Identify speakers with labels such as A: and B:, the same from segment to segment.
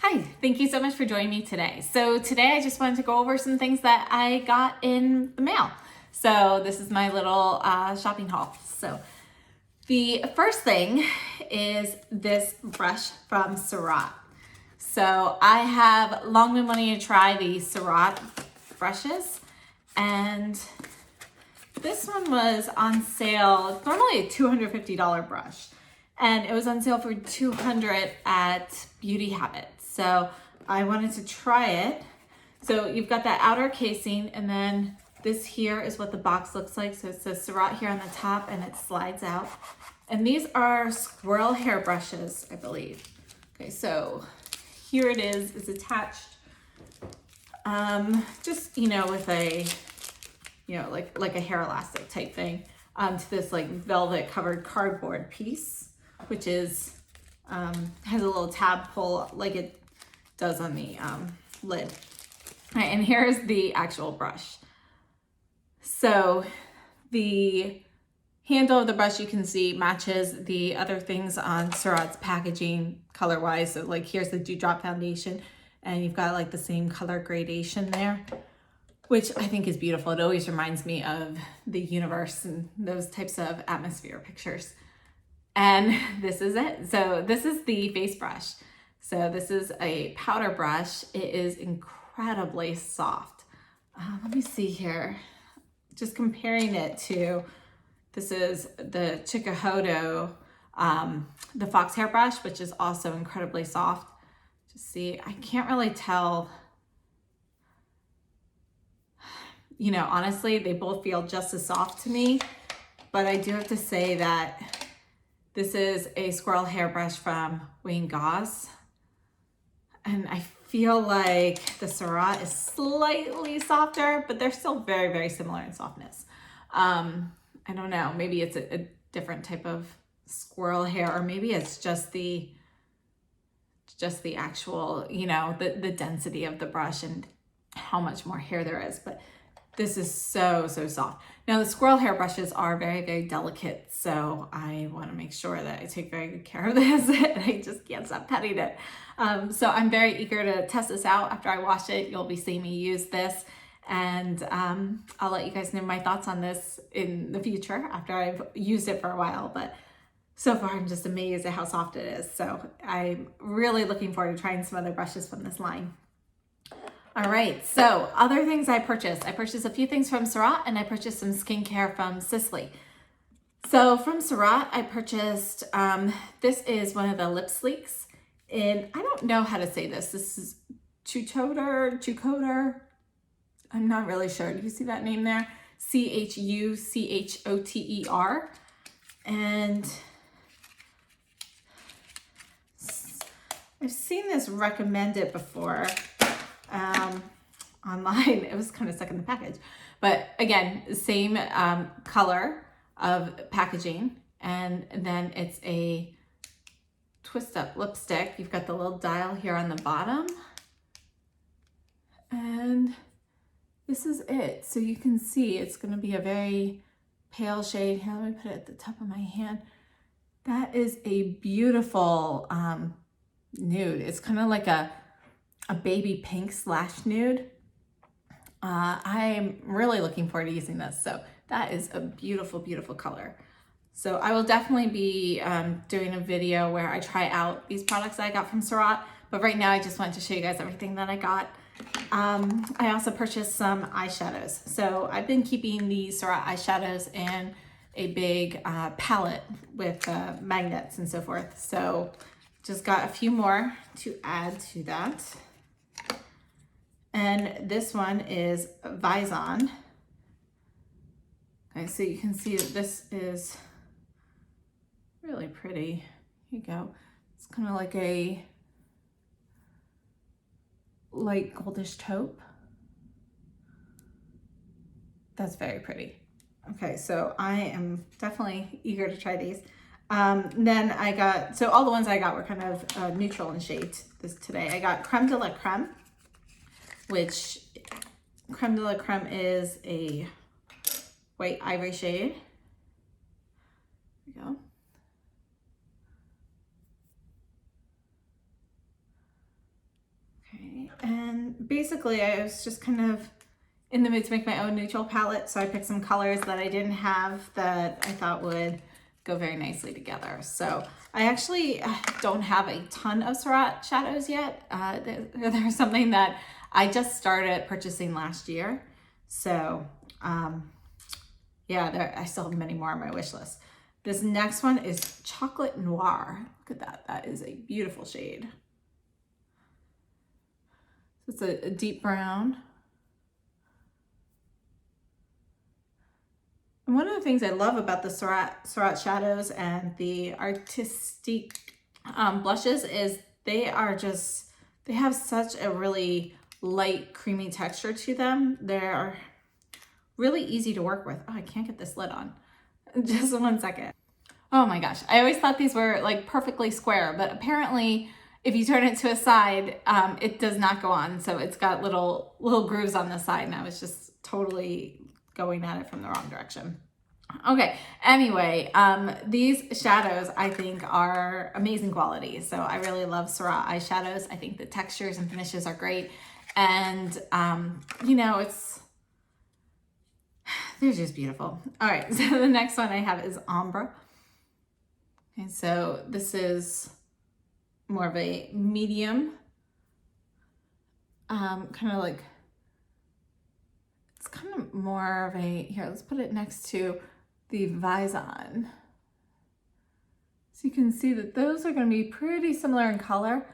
A: Hi, thank you so much for joining me today. So today I just wanted to go over some things that I got in the mail. So this is my little shopping haul. So the first thing is this brush from Surratt. So I have long been wanting to try the Surratt brushes, and this one was on sale. It's normally a $250 brush, and it was on sale for $200 at Beauty Habit. So I wanted to try it. So you've got that outer casing, and then this here is what the box looks like. So it says Surratt here on the top, and it slides out. And these are squirrel hair brushes, I believe. Okay, so here it is. It's attached, just, with a, like a hair elastic type thing, to this like velvet covered cardboard piece, which is, has a little tab pull like it does on the lid. All right, and here's the actual brush. So the handle of the brush, you can see, matches the other things on Surratt's packaging color-wise. So like here's the Dewdrop foundation, and you've got like the same color gradation there, which I think is beautiful. It always reminds me of the universe and those types of atmosphere pictures. And this is it. So this is the face brush. So this is a powder brush. It is incredibly soft. Let me see here. Just comparing it to, this is the Chuchoter, the fox hair brush, which is also incredibly soft. Just see, I can't really tell. Honestly, they both feel just as soft to me, but I do have to say that this is a squirrel hairbrush from Wayne Gauze, and I feel like the Surratt is slightly softer, but they're still very, very similar in softness. I don't know, maybe it's a different type of squirrel hair, or maybe it's just the actual, the density of the brush and how much more hair there is, but this is so, so soft. Now the squirrel hair brushes are very, very delicate, so I want to make sure that I take very good care of this, and I just can't stop petting it. So I'm very eager to test this out. After I wash it, you'll be seeing me use this, and I'll let you guys know my thoughts on this in the future after I've used it for a while, but so far I'm just amazed at how soft it is. So I'm really looking forward to trying some other brushes from this line. All right, so other things I purchased. I purchased a few things from Surratt, and I purchased some skincare from Sisley. So from Surratt, I purchased, this is one of the Lipsliques, and I don't know how to say this. This is Chuchoter. I'm not really sure. Do you see that name there? Chuchoter. And I've seen this recommended before. Online. It was kind of stuck in the package, but again, same color of packaging, and then it's a twist up lipstick. You've got the little dial here on the bottom, and this is it. So you can see it's going to be a very pale shade. Here, let me put it at the top of my hand. That is a beautiful nude. It's kind of like a baby pink / nude. I'm really looking forward to using this. So that is a beautiful, beautiful color. So I will definitely be doing a video where I try out these products that I got from Surratt, but right now I just wanted to show you guys everything that I got. I also purchased some eyeshadows. So I've been keeping the Surratt eyeshadows in a big palette with magnets and so forth. So just got a few more to add to that. And this one is Vison. Okay, so you can see that this is really pretty. Here you go. It's kind of like a light goldish taupe. That's very pretty. Okay, so I am definitely eager to try these. Then I got, so all the ones I got were kind of neutral in shade today. I got Creme de la Creme, which Creme de la Creme is a white ivory shade. There we go. Okay, and basically I was just kind of in the mood to make my own neutral palette, so I picked some colors that I didn't have that I thought would go very nicely together. So I actually don't have a ton of Surratt shadows yet. They're something that I just started purchasing last year. So yeah, I still have many more on my wish list. This next one is Chocolate Noir. Look at that, that is a beautiful shade. It's a deep brown. And one of the things I love about the Surratt shadows and the Artistique blushes is they have such a really light, creamy texture to them. They're really easy to work with. Oh, I can't get this lid on. Just 1 second. Oh my gosh, I always thought these were like perfectly square, but apparently if you turn it to a side, it does not go on. So it's got little grooves on the side, and I was just totally going at it from the wrong direction. Okay, anyway, these shadows I think are amazing quality. So I really love Surratt eyeshadows. I think the textures and finishes are great. And, you know, they're just beautiful. All right, so the next one I have is Ombre. Okay, so this is more of a medium, kind of like, it's kind of more of a, here, let's put it next to the Vison. So you can see that those are going to be pretty similar in color,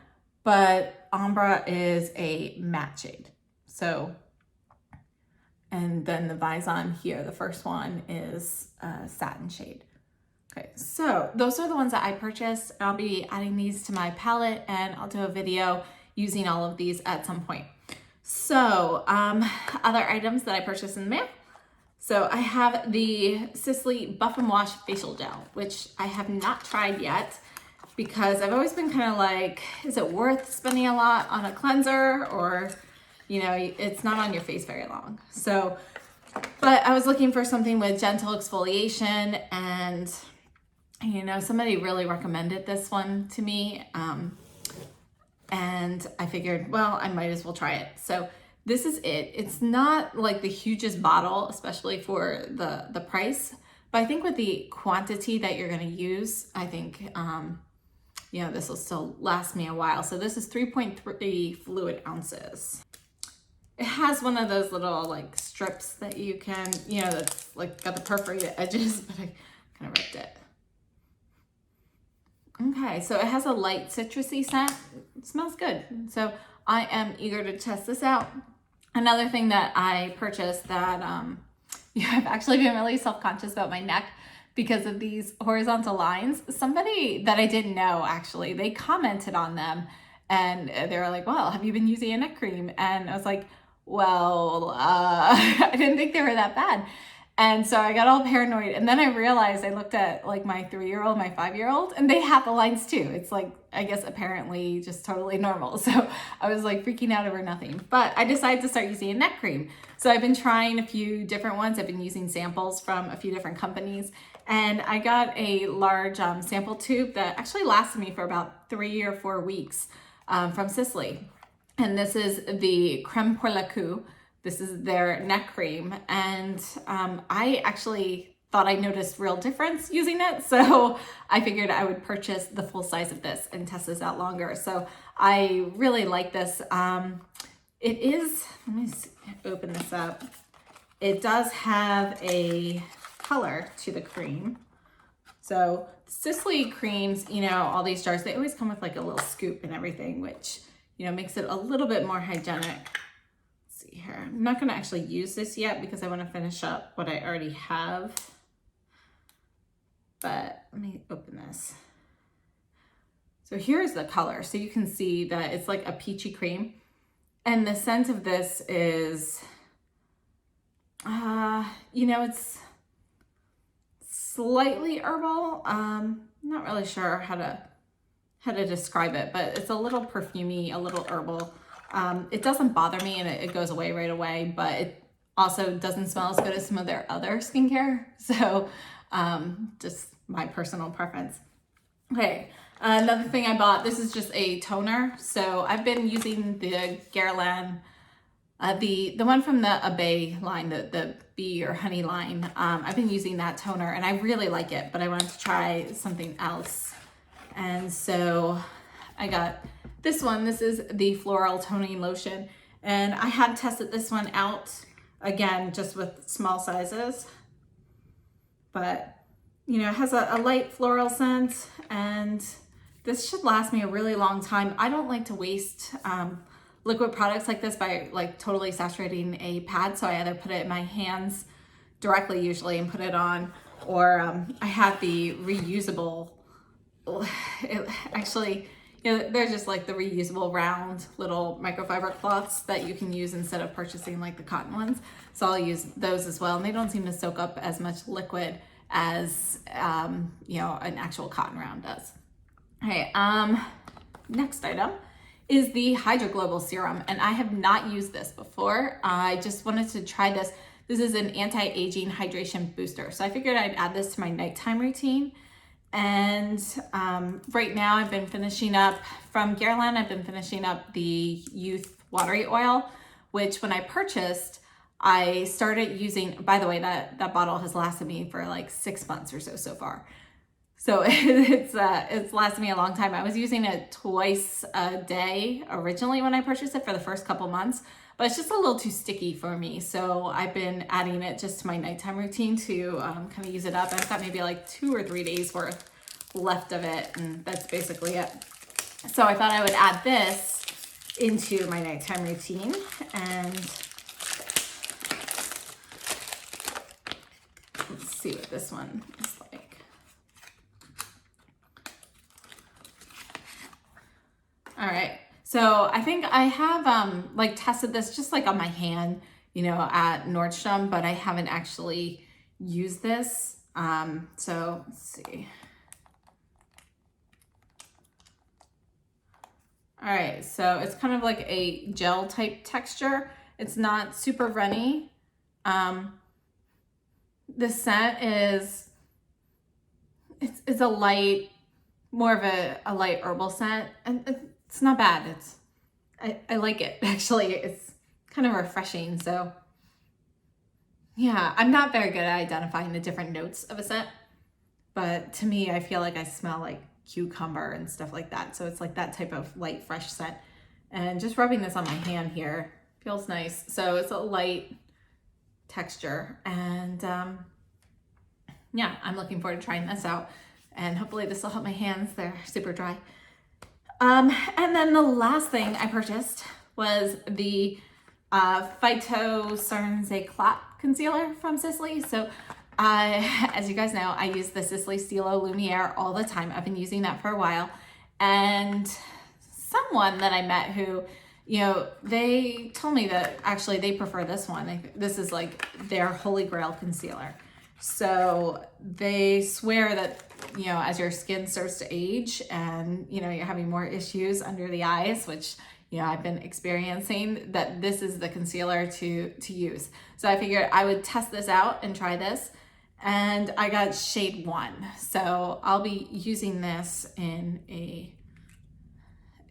A: but Ombre is a matte shade. So, and then the Vison here, the first one is a satin shade. Okay, so those are the ones that I purchased. I'll be adding these to my palette, and I'll do a video using all of these at some point. So other items that I purchased in the mail. So I have the Sisley Buff and Wash Facial Gel, which I have not tried yet because I've always been kind of like, is it worth spending a lot on a cleanser, or, you know, it's not on your face very long. So, but I was looking for something with gentle exfoliation, and you know, somebody really recommended this one to me. And I figured, well, I might as well try it. So this is it. It's not like the hugest bottle, especially for the price, but I think with the quantity that you're going to use, I think, you know, this will still last me a while. So this is 3.3 fluid ounces. It has one of those little like strips that you can, you know, that's like got the perforated edges, but I kind of ripped it. Okay, so it has a light citrusy scent. It smells good. So I am eager to test this out. Another thing that I purchased that I've actually been really self-conscious about my neck because of these horizontal lines. Somebody that I didn't know, actually, they commented on them, and they were like, well, have you been using a neck cream? And I was like, well, I didn't think they were that bad. And so I got all paranoid, and then I realized, I looked at like my 3-year-old, my 5-year-old, and they have the lines too. It's like, I guess apparently just totally normal. So I was like freaking out over nothing, but I decided to start using a neck cream. So I've been trying a few different ones. I've been using samples from a few different companies, and I got a large sample tube that actually lasted me for about 3 or 4 weeks from Sisley. And this is the Creme pour la Cou. This is their neck cream, and I actually thought I noticed real difference using it, so I figured I would purchase the full size of this and test this out longer. So I really like this. It is, let me open this up. It does have a color to the cream. So Sisley creams, you know, all these jars, they always come with like a little scoop and everything, which, you know, makes it a little bit more hygienic. Here. I'm not going to actually use this yet because I want to finish up what I already have. But let me open this. So here's the color. So you can see that it's like a peachy cream. And the scent of this is, you know, it's slightly herbal. Not really sure how to describe it, but it's a little perfumey, a little herbal. It doesn't bother me, and it goes away right away, but it also doesn't smell as good as some of their other skincare. So just my personal preference. Okay, Another thing I bought, this is just a toner. So I've been using the Guerlain, the one from the Abe line, the bee or honey line. I've been using that toner and I really like it, but I wanted to try something else. And so I got this one. This is the Floral Toning Lotion. And I have tested this one out again, just with small sizes. But, you know, it has a light floral scent and this should last me a really long time. I don't like to waste liquid products like this by like totally saturating a pad. So I either put it in my hands directly usually and put it on, or I have the reusable, actually, you know, they're just like the reusable round little microfiber cloths that you can use instead of purchasing like the cotton ones. So I'll use those as well. And they don't seem to soak up as much liquid as, you know, an actual cotton round does. Okay, next item is the Hydra-Global serum. And I have not used this before. I just wanted to try this. This is an anti-aging hydration booster. So I figured I'd add this to my nighttime routine. And right now I've been finishing up, from Guerlain, I've been finishing up the Youth Watery Oil, which when I purchased, I started using, by the way, that bottle has lasted me for like 6 months or so far. So it's lasted me a long time. I was using it twice a day originally when I purchased it for the first couple months, but it's just a little too sticky for me. So I've been adding it just to my nighttime routine to kind of use it up. I've got maybe like 2 or 3 days worth left of it, and that's basically it. So I thought I would add this into my nighttime routine, and let's see what this one is like. All right. So I think I have like tested this just like on my hand, you know, at Nordstrom, but I haven't actually used this. So let's see. All right, so it's kind of like a gel type texture. It's not super runny. The scent is, it's a light, more of a light herbal scent, and it's not bad. I like it, actually. It's kind of refreshing. So yeah, I'm not very good at identifying the different notes of a scent, but to me, I feel like I smell like cucumber and stuff like that. So it's like that type of light, fresh scent. And just rubbing this on my hand here feels nice. So it's a light texture. And yeah, I'm looking forward to trying this out. And hopefully this will help my hands. They're super dry. And then the last thing I purchased was the Phyto Cernes Eclat concealer from Sisley. So as you guys know, I use the Sisley Stylo Lumiere all the time. I've been using that for a while. And someone that I met who, you know, they told me that actually they prefer this one. This is like their holy grail concealer. So they swear that, you know, as your skin starts to age and, you know, you're having more issues under the eyes, which, you know, I've been experiencing, that this is the concealer to use. So I figured I would test this out and try this. And I got shade 1. So I'll be using this in a,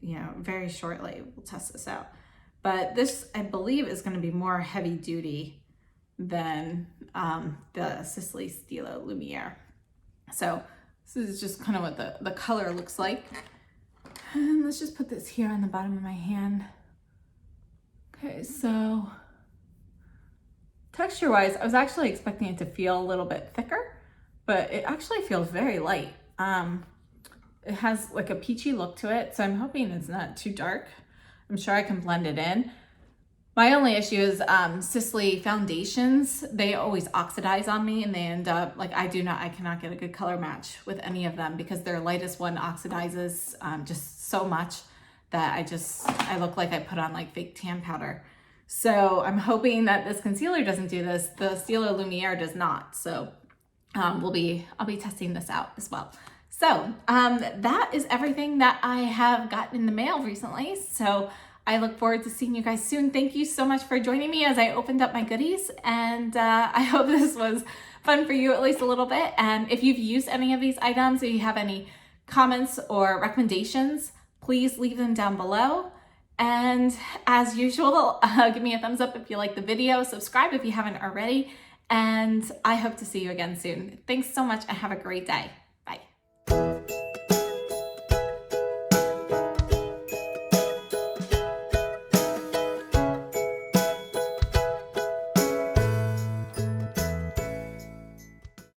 A: you know, very shortly. We'll test this out. But this, I believe, is going to be more heavy duty than the Sisley Stylo Lumiere. So this is just kind of what the color looks like. And let's just put this here on the bottom of my hand. Okay, so texture-wise, I was actually expecting it to feel a little bit thicker, but it actually feels very light. It has like a peachy look to it, so I'm hoping it's not too dark. I'm sure I can blend it in. My only issue is Sisley foundations, they always oxidize on me and they end up, like I cannot get a good color match with any of them because their lightest one oxidizes just so much that I look like I put on like fake tan powder. So I'm hoping that this concealer doesn't do this. The Stylo Lumiere does not. So I'll be testing this out as well. So that is everything that I have gotten in the mail recently. So I look forward to seeing you guys soon. Thank you so much for joining me as I opened up my goodies. And I hope this was fun for you at least a little bit. And if you've used any of these items or you have any comments or recommendations, please leave them down below. And as usual, give me a thumbs up if you like the video, subscribe if you haven't already, and I hope to see you again soon. Thanks so much and have a great day.